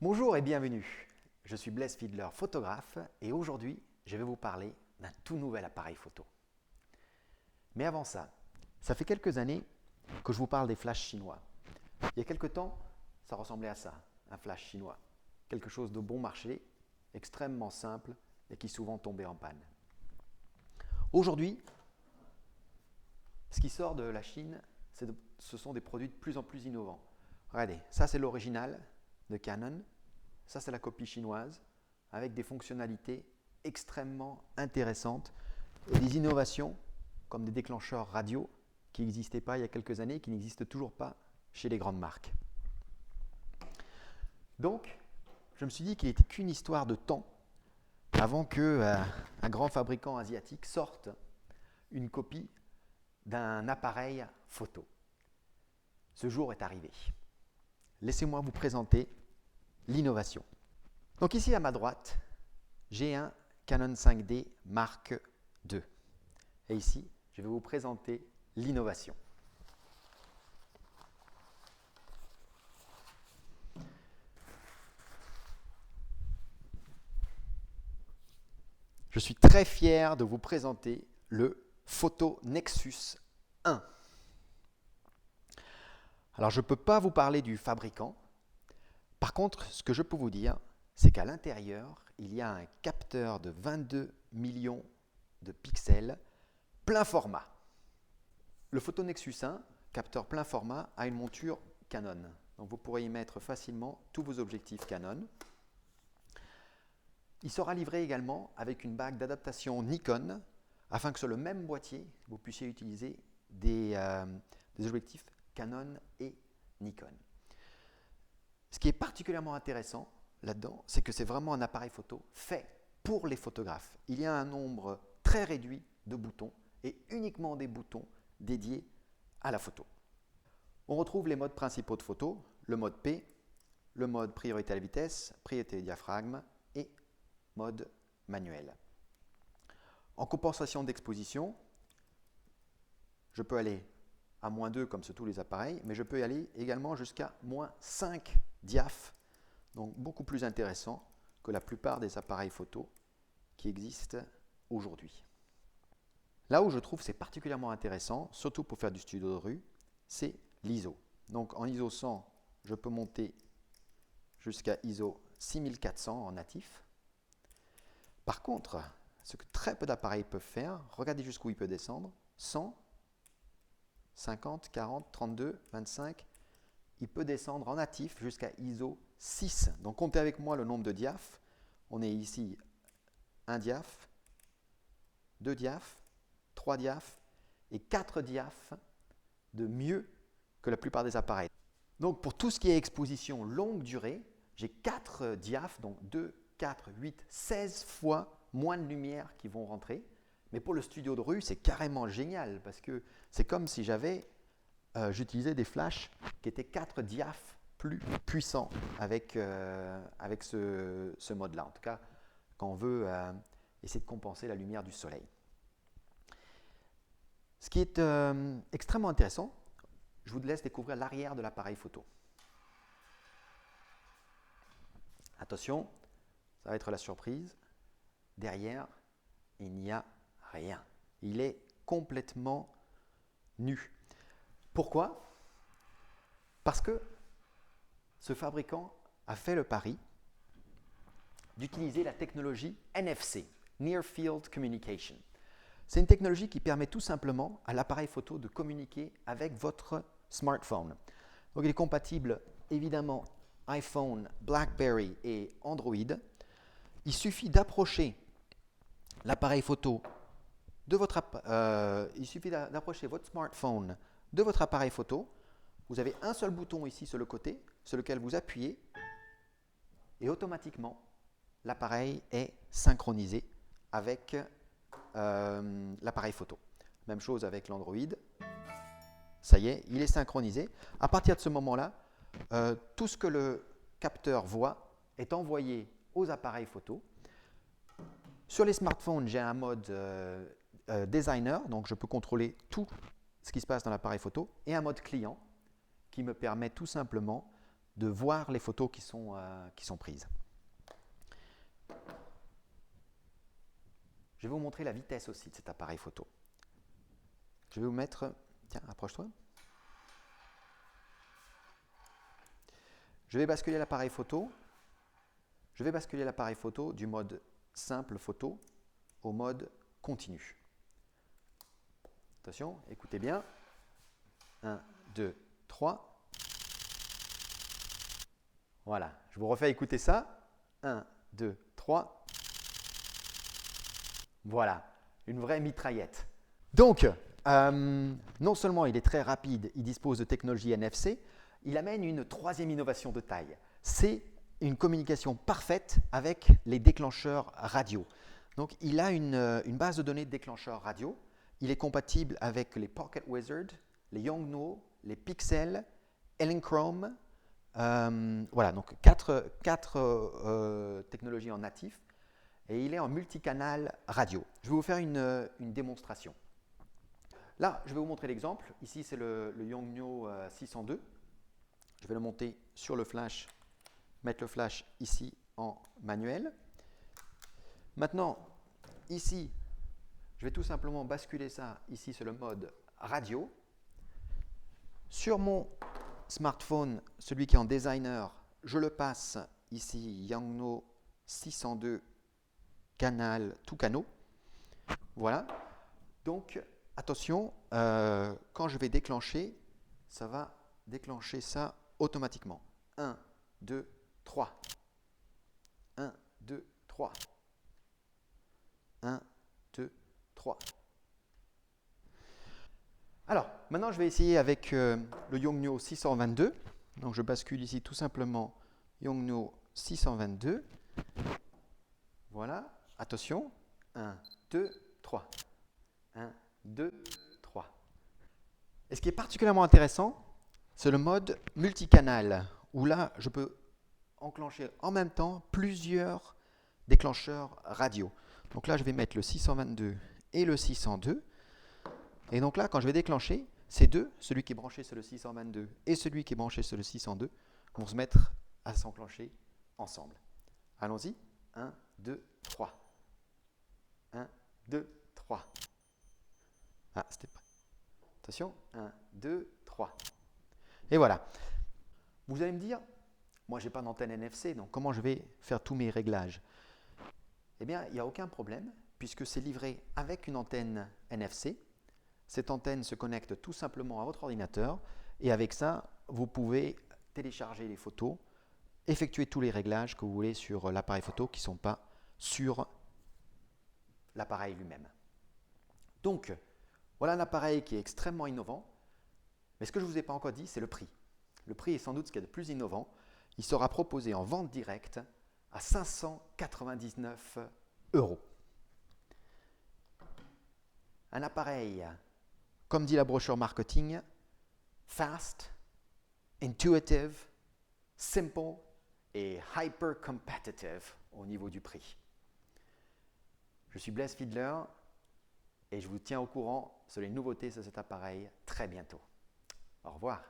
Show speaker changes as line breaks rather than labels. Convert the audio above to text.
Bonjour et bienvenue. Je suis Blaise Fiedler, photographe, et aujourd'hui, je vais vous parler d'un tout nouvel appareil photo. Mais avant ça fait quelques années que je vous parle des flashs chinois. Il y a quelques temps, ça ressemblait à ça, un flash chinois. Quelque chose de bon marché, extrêmement simple et qui souvent tombait en panne. Aujourd'hui, ce qui sort de la Chine, ce sont des produits de plus en plus innovants. Regardez, ça c'est l'original de Canon. Ça, c'est la copie chinoise avec des fonctionnalités extrêmement intéressantes et des innovations comme des déclencheurs radio qui n'existaient pas il y a quelques années et qui n'existent toujours pas chez les grandes marques. Donc, je me suis dit qu'il n'était qu'une histoire de temps avant qu'un grand fabricant asiatique sorte une copie d'un appareil photo. Ce jour est arrivé. Laissez-moi vous présenter l'innovation. Donc ici à ma droite, j'ai un Canon 5D Mark II. Et ici, je vais vous présenter l'innovation. Je suis très fier de vous présenter le Photo Nexus 1. Alors je ne peux pas vous parler du fabricant. Par contre, ce que je peux vous dire, c'est qu'à l'intérieur, il y a un capteur de 22 millions de pixels plein format. Le Photo Nexus 1, capteur plein format, a une monture Canon. Donc vous pourrez y mettre facilement tous vos objectifs Canon. Il sera livré également avec une bague d'adaptation Nikon, afin que sur le même boîtier, vous puissiez utiliser des objectifs Canon et Nikon. Ce qui est particulièrement intéressant là-dedans, c'est que c'est vraiment un appareil photo fait pour les photographes. Il y a un nombre très réduit de boutons et uniquement des boutons dédiés à la photo. On retrouve les modes principaux de photo, le mode P, le mode priorité à la vitesse, priorité au diaphragme et mode manuel. En compensation d'exposition, je peux aller à -2 comme sur tous les appareils, mais je peux y aller également jusqu'à -5 diaph, donc beaucoup plus intéressant que la plupart des appareils photo qui existent aujourd'hui. Là où je trouve c'est particulièrement intéressant, surtout pour faire du studio de rue, c'est l'ISO. Donc en ISO 100, je peux monter jusqu'à ISO 6400 en natif. Par contre, ce que très peu d'appareils peuvent faire, regardez jusqu'où il peut descendre, 100, 50, 40, 32, 25, il peut descendre en natif jusqu'à ISO 6. Donc comptez avec moi le nombre de diaph. On est ici 1 diaph, 2 diaph, 3 diaph et 4 diaph de mieux que la plupart des appareils. Donc pour tout ce qui est exposition longue durée, j'ai 4 diaph, donc 2, 4, 8, 16 fois moins de lumière qui vont rentrer. Mais pour le studio de rue, c'est carrément génial parce que c'est comme si j'utilisais des flashs qui étaient 4 diaph plus puissants avec ce mode-là. En tout cas, quand on veut essayer de compenser la lumière du soleil. Ce qui est extrêmement intéressant, je vous laisse découvrir l'arrière de l'appareil photo. Attention, ça va être la surprise. Derrière, il n'y a rien. Il est complètement nu. Pourquoi? Parce que ce fabricant a fait le pari d'utiliser la technologie NFC, Near Field Communication. C'est une technologie qui permet tout simplement à l'appareil photo de communiquer avec votre smartphone. Donc il est compatible évidemment iPhone, BlackBerry et Android. Il suffit d'approcher l'appareil photo il suffit d'approcher votre smartphone de votre appareil photo. Vous avez un seul bouton ici sur le côté, sur lequel vous appuyez, et automatiquement, l'appareil est synchronisé avec l'appareil photo. Même chose avec l'Android. Ça y est, il est synchronisé. À partir de ce moment-là, tout ce que le capteur voit est envoyé aux appareils photo. Sur les smartphones, j'ai un mode designer, donc je peux contrôler tout ce qui se passe dans l'appareil photo, et un mode client qui me permet tout simplement de voir les photos qui sont prises. Je vais vous montrer la vitesse aussi de cet appareil photo. Je vais vous mettre... Tiens, approche-toi. Je vais basculer l'appareil photo. Je vais basculer l'appareil photo du mode simple photo au mode continu. Attention, écoutez bien. 1, 2, 3. Voilà, je vous refais écouter ça. 1, 2, 3. Voilà, une vraie mitraillette. Donc, non seulement il est très rapide, il dispose de technologie NFC, il amène une troisième innovation de taille. C'est une communication parfaite avec les déclencheurs radio. Donc, il a une base de données de déclencheurs radio. Il est compatible avec les Pocket Wizard, les Yongnuo, les Pixel, Elinchrom. Voilà, donc quatre technologies en natif. Et il est en multicanal radio. Je vais vous faire une démonstration. Là, je vais vous montrer l'exemple. Ici, c'est le Yongnuo 602. Je vais le monter sur le flash, mettre le flash ici en manuel. Maintenant, ici, je vais tout simplement basculer ça ici sur le mode radio. Sur mon smartphone, celui qui est en designer, je le passe ici, Yongnuo 602 canal, tout canaux. Voilà. Donc, attention, quand je vais déclencher, ça va déclencher ça automatiquement. 1, 2, 3. 1, 2, 3. 1, 2, 3. Alors, maintenant, je vais essayer avec le Yongnuo 622. Donc, je bascule ici tout simplement Yongnuo 622. Voilà. Attention. 1, 2, 3. 1, 2, 3. Et ce qui est particulièrement intéressant, c'est le mode multicanal, où là, je peux enclencher en même temps plusieurs déclencheurs radio. Donc là, je vais mettre le 622 et le 602. Et donc là, quand je vais déclencher, ces deux, celui qui est branché sur le 622 et celui qui est branché sur le 602, vont se mettre à s'enclencher ensemble. Allons-y. 1, 2, 3. 1, 2, 3. Ah, c'était prêt. Attention. 1, 2, 3. Et voilà. Vous allez me dire, moi, je n'ai pas d'antenne NFC, donc comment je vais faire tous mes réglages? Eh bien, il n'y a aucun problème, puisque c'est livré avec une antenne NFC. Cette antenne se connecte tout simplement à votre ordinateur, et avec ça, vous pouvez télécharger les photos, effectuer tous les réglages que vous voulez sur l'appareil photo qui ne sont pas sur l'appareil lui-même. Donc, voilà un appareil qui est extrêmement innovant, mais ce que je ne vous ai pas encore dit, c'est le prix. Le prix est sans doute ce qu'il y a de plus innovant. Il sera proposé en vente directe à 599 €. Un appareil, comme dit la brochure marketing, fast, intuitive, simple et hyper competitive au niveau du prix. Je suis Blaise Fiedler et je vous tiens au courant sur les nouveautés de cet appareil très bientôt. Au revoir.